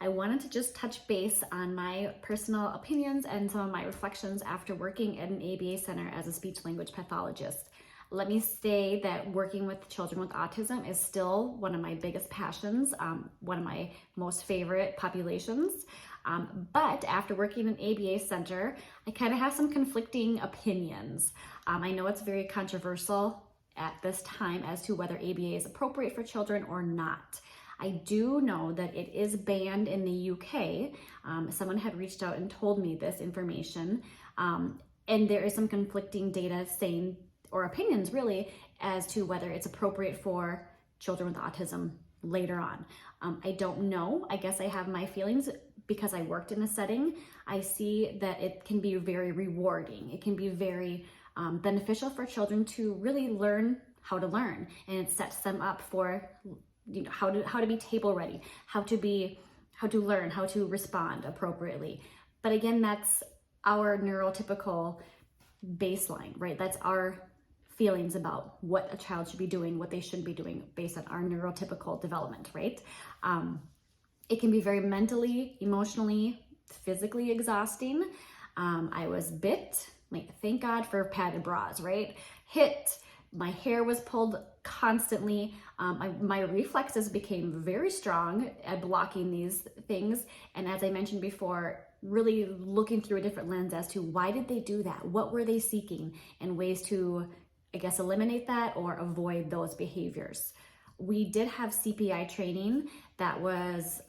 I wanted to just touch base on my personal opinions and some of my reflections after working at an ABA center as a speech language pathologist. Let me say that working with children with autism is still one of my biggest passions, one of my most favorite populations. But after working in an ABA center, I kind of have some conflicting opinions. I know it's very controversial at this time as to whether ABA is appropriate for children or not. I do know that it is banned in the UK. Someone had reached out and told me this information. And there is some conflicting data saying, or opinions really, as to whether it's appropriate for children with autism later on. I don't know. I guess I have my feelings because I worked in a setting. I see that it can be very rewarding. It can be very beneficial for children to really learn how to learn, and it sets them up for how to be table ready, how to learn, how to respond appropriately. But again, that's our neurotypical baseline, right? That's our feelings about what a child should be doing, what they shouldn't be doing based on our neurotypical development, right? It can be very mentally, emotionally, physically exhausting. I was bit, thank God for padded bras, right? Hit, my hair was pulled constantly. My reflexes became very strong at blocking these things. And as I mentioned before, really looking through a different lens as to why did they do that? What were they seeking? And ways to, I guess, eliminate that or avoid those behaviors. We did have CPI training that was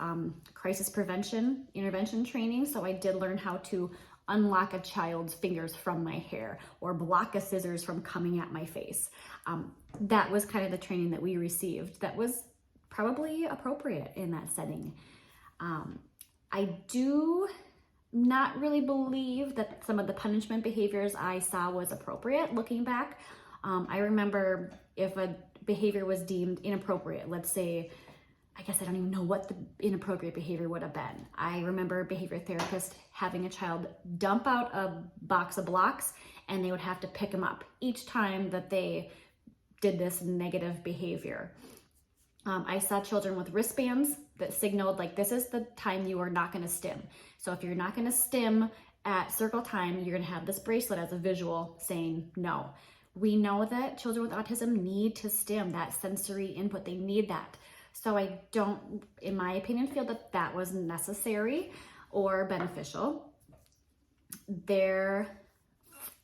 crisis prevention intervention training. So I did learn how to unlock a child's fingers from my hair or block a scissors from coming at my face. That was kind of the training that we received that was probably appropriate in that setting. I do not really believe that some of the punishment behaviors I saw was appropriate looking back. I remember if a behavior was deemed inappropriate, let's say, I guess I don't even know what the inappropriate behavior would have been. I remember a behavior therapist having a child dump out a box of blocks and they would have to pick them up each time that they did this negative behavior. I saw children with wristbands that signaled like, this is the time you are not gonna stim. So if you're not gonna stim at circle time, you're gonna have this bracelet as a visual saying no. We know that children with autism need to stim, that sensory input, they need that. So I don't, in my opinion, feel that that was necessary or beneficial. There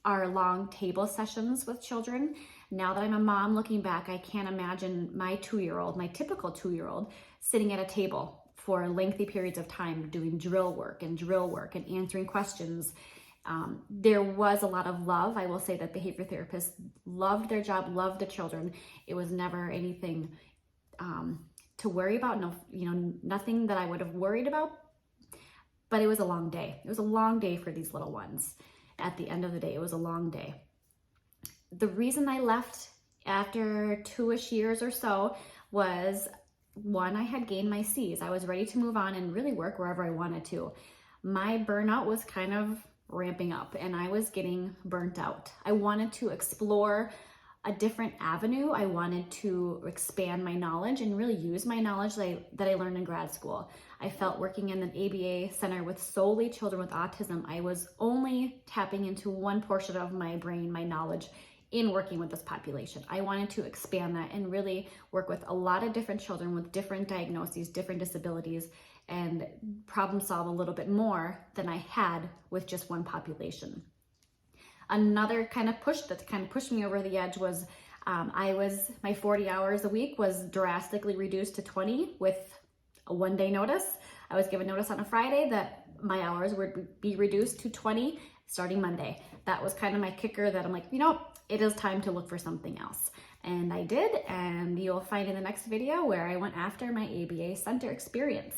are long table sessions with children. Now that I'm a mom looking back, I can't imagine my 2-year-old, my typical 2-year-old, sitting at a table for lengthy periods of time doing drill work and answering questions. There was a lot of love. I will say that behavior therapists loved their job, loved the children. It was never anything to worry about. No, nothing that I would have worried about, but it was a long day. It was a long day for these little ones. At the end of the day, it was a long day. The reason I left after 2-ish years or so was, one, I had gained my C's. I was ready to move on and really work wherever I wanted to. My burnout was kind of ramping up and I was getting burnt out. I wanted to explore a different avenue. I wanted to expand my knowledge and really use my knowledge that I learned in grad school. I felt working in an ABA center with solely children with autism, I was only tapping into one portion of my brain, my knowledge, in working with this population. I wanted to expand that and really work with a lot of different children with different diagnoses, different disabilities, and problem solve a little bit more than I had with just one population. Another kind of push that kind of pushed me over the edge was my 40 hours a week was drastically reduced to 20 with a 1-day notice. I was given notice on a Friday that my hours would be reduced to 20 starting Monday. That was kind of my kicker that I'm like, it is time to look for something else. And I did, and you'll find in the next video where I went after my ABA center experience.